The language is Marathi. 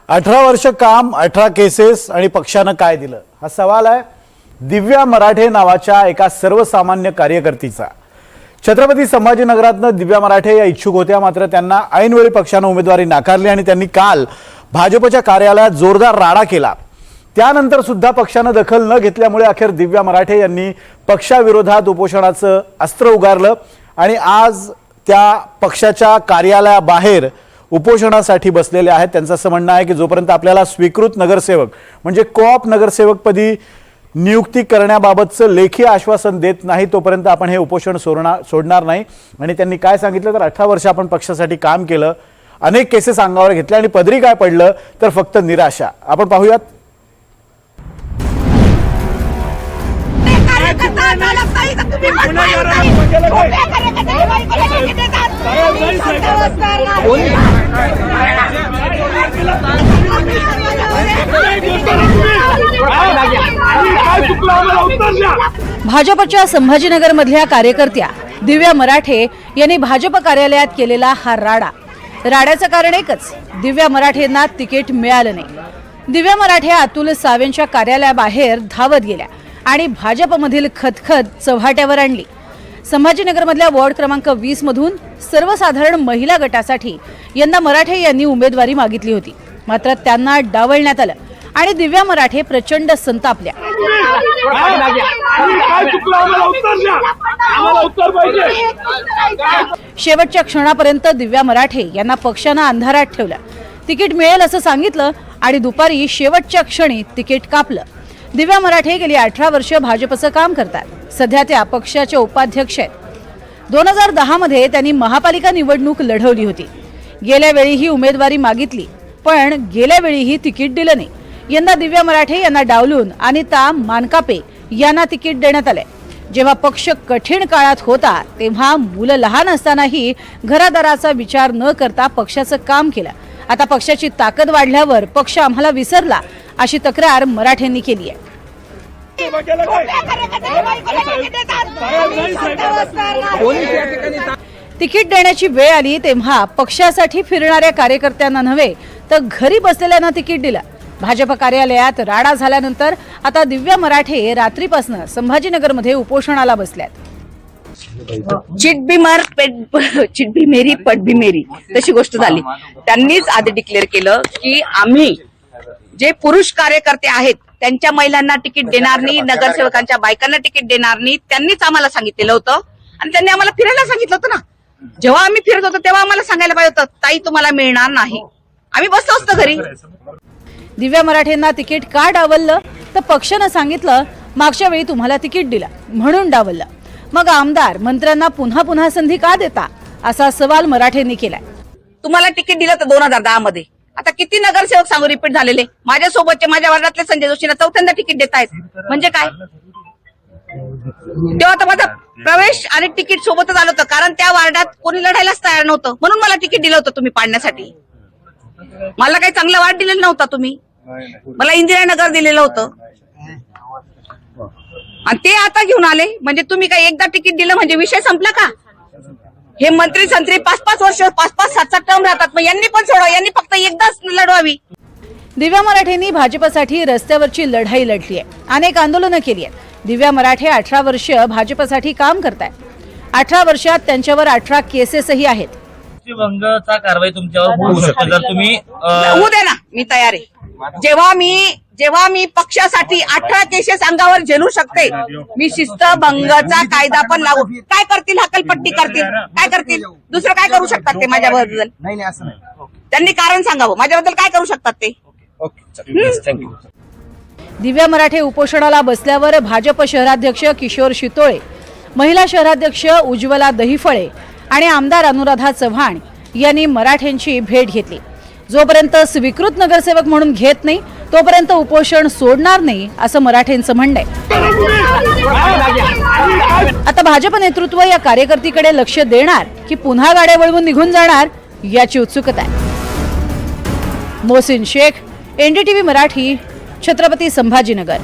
18 वर्ष काम, 18 केसेस आणि पक्षानं काय दिलं, हा सवाल आहे दिव्या मराठे नावाच्या एका सर्वसामान्य कार्यकर्तीचा। छत्रपती संभाजीनगरातनं दिव्या मराठे या इच्छुक होत्या, मात्र त्यांना ऐनवेळी पक्षानं उमेदवारी नाकारली आणि त्यांनी काल भाजपच्या कार्यालयात जोरदार राडा केला। त्यानंतर सुद्धा पक्षानं दखल न घेतल्यामुळे अखेर दिव्या मराठे यांनी पक्षाविरोधात उपोषणाचं अस्त्र उगारलं आणि आज त्या पक्षाच्या कार्यालयाबाहेर उपोषणासाठी बसलेले आहेत। त्यांचं असं म्हणणं आहे की जोपर्यंत आपल्याला स्वीकृत नगरसेवक म्हणजे कोऑप नगरसेवकपदी नियुक्ती करण्याबाबतचं लेखी आश्वासन देत नाही तोपर्यंत आपण हे उपोषण सोडणार नाही। आणि त्यांनी काय सांगितलं तर 18 वर्ष आपण पक्षासाठी काम केलं, अनेक केसेस अंगावर घेतल्या आणि पदरी काय पडलं तर फक्त निराशा। आपण पाहूयात। भाजपच्या संभाजीनगर मधल्या कार्यकर्त्या दिव्या मराठे यांनी भाजप कार्यालयात केलेला हा राड्याचं कारण एकच, दिव्या मराठेंना तिकीट मिळालं नाही। दिव्या मराठे अतुल सावेंच्या कार्यालयाबाहेर धावत गेल्या आणि भाजपमधील खतखत चव्हाट्यावर आणली। संभाजीनगरमधल्या वॉर्ड क्रमांक 20 मधून सर्वसाधारण महिला गटासाठी यंदा मराठे यांनी उमेदवारी मागितली होती, मात्र त्यांना डावलण्यात आलं आणि दिव्या मराठे प्रचंड संतापल्या। शेवटच्या क्षणापर्यंत दिव्या मराठे यांना पक्षानं अंधारात ठेवलं, तिकीट मिळेल असं सांगितलं आणि दुपारी शेवटच्या क्षणी तिकीट कापलं। दिव्या मराठे गेली 18 वर्ष भाजपचं काम करतात, सध्या त्या पक्षाचे उपाध्यक्ष आहेत। 2010 मध्ये त्यांनी महापालिका निवडणूक लढवली होती, गेल्या वेळीही उमेदवारी मागितली पण गेल्या वेळीही तिकीट दिलं नाही। यंदा दिव्या मराठे यांना डावलून अनिता मानकापे यांना तिकीट देण्यात आलंय। जेव्हा पक्ष कठीण काळात होता तेव्हा मुलं लहान असतानाही घरादाराचा विचार न करता पक्षाचं काम केलं। आता पक्षाची ताकद वाढल्यावर पक्ष आम्हाला विसरला अशी तक्रार मराठेंनी केली आहे। तिकीट देण्याची वेळ आली तेव्हा पक्षासाठी फिरणाऱ्या कार्यकर्त्यांना नव्हे तर घरी बसलेल्यांना तिकीट दिलं। भाजप कार्यालयात राडा झाल्यानंतर आता दिव्या मराठे रात्रीपासून संभाजीनगरमध्ये उपोषणाला बसल्यात। चिट भी मार चिट भी मेरी पट भी मेरी तशी गोष्ट झाली। त्यांनीच आधी डिक्लेअर केलं की आम्ही जे पुरुष कार्यकर्ते आहेत त्यांच्या महिलांना तिकीट देणार नाही, नगरसेवकांच्या बायकांना तिकीट देणार नाही। त्यांनीच आम्हाला सांगितलेलं होतं आणि त्यांनी आम्हाला फिरायला सांगितलं होतं ना। जेव्हा आम्ही फिरत होतो तेव्हा आम्हाला सांगायला पाहिजे होतं ताई तुम्हाला मिळणार नाही, आम्ही बसलो असतो घरी। दिव्या मराठेंना तिकीट का डावललं तर पक्षानं सांगितलं मागच्या वेळी तुम्हाला तिकीट दिलं म्हणून डावललं, मग आमदार मंत्र्यांना पुन्हा पुन्हा संधी का देता असा सवाल मराठेंनी केलाय। तुम्हाला तिकीट दिलं तर 2010 मध्ये, आता किती नगरसेवक सांगू रिपीट झालेले, माझ्यासोबतचे माझ्या वार्डातले संजय जोशींना चौथ्यांदा तिकीट देत आहेत म्हणजे काय? तेव्हा तर माझा प्रवेश आणि तिकीट सोबतच आलं होतं, कारण त्या वार्डात कोणी लढायलाच तयार नव्हतं म्हणून मला तिकीट दिलं होतं तुम्ही पाडण्यासाठी। मला काही चांगला वाट दिलेला नव्हता तुम्ही, मला इंदिरानगर दिलेलं होतं आणि ते आता घेऊन आले म्हणजे तुम्ही काही एकदा तिकीट दिलं म्हणजे विषय संपला का? हे मंत्री संत्री 5-5 वर्ष 5-5 7-7 टर्म राहतात, मग यांनी पण सोडवा, यांनी फक्त एकदाच लढवावी। दिव्या मराठेंनी भाजपसाठी रस्त्यावरची लढाई लढली आहे, अनेक आंदोलनं केली आहेत। दिव्या मराठे 18 वर्ष भाजपसाठी काम करतायत। 18 वर्षात त्यांच्यावर 18 केसेसही आहेत। भंगचा कारवाई तुमच्यावर होऊ शकते जर तुम्ही होऊ दे ना, मी तयार आहे। जेव्हा मी पक्षासाठी 18 केसेस अंगावर झेलू शकते, मी शिस्तभंगाचा कायदा पण लावू। काय करतील? हकलपट्टी करतील, काय करतील? दुसरं काय करू शकतात ते माझ्याबद्दल? नाही असं नाही, त्यांनी कारण सांगावं माझ्याबद्दल काय करू शकतात ते। थँक्यू। दिव्या मराठे उपोषणाला बसल्यावर भाजप शहराध्यक्ष किशोर शितोळे, महिला शहराध्यक्ष उज्ज्वला दहिफळे आणि आमदार अनुराधा चव्हाण यांनी मराठेंची भेट घेतली। जोपर्यंत स्वीकृत नगरसेवक म्हणून घेत नाही तोपर्यंत उपोषण सोडणार नाही असं मराठेंचं म्हणणं आहे। आता भाजप नेतृत्व या कार्यकर्तीकडे लक्ष देणार की पुन्हा गाड्या वळवून निघून जाणार याची उत्सुकता आहे। मोहसिन शेख, NDTV मराठी, छत्रपती संभाजीनगर।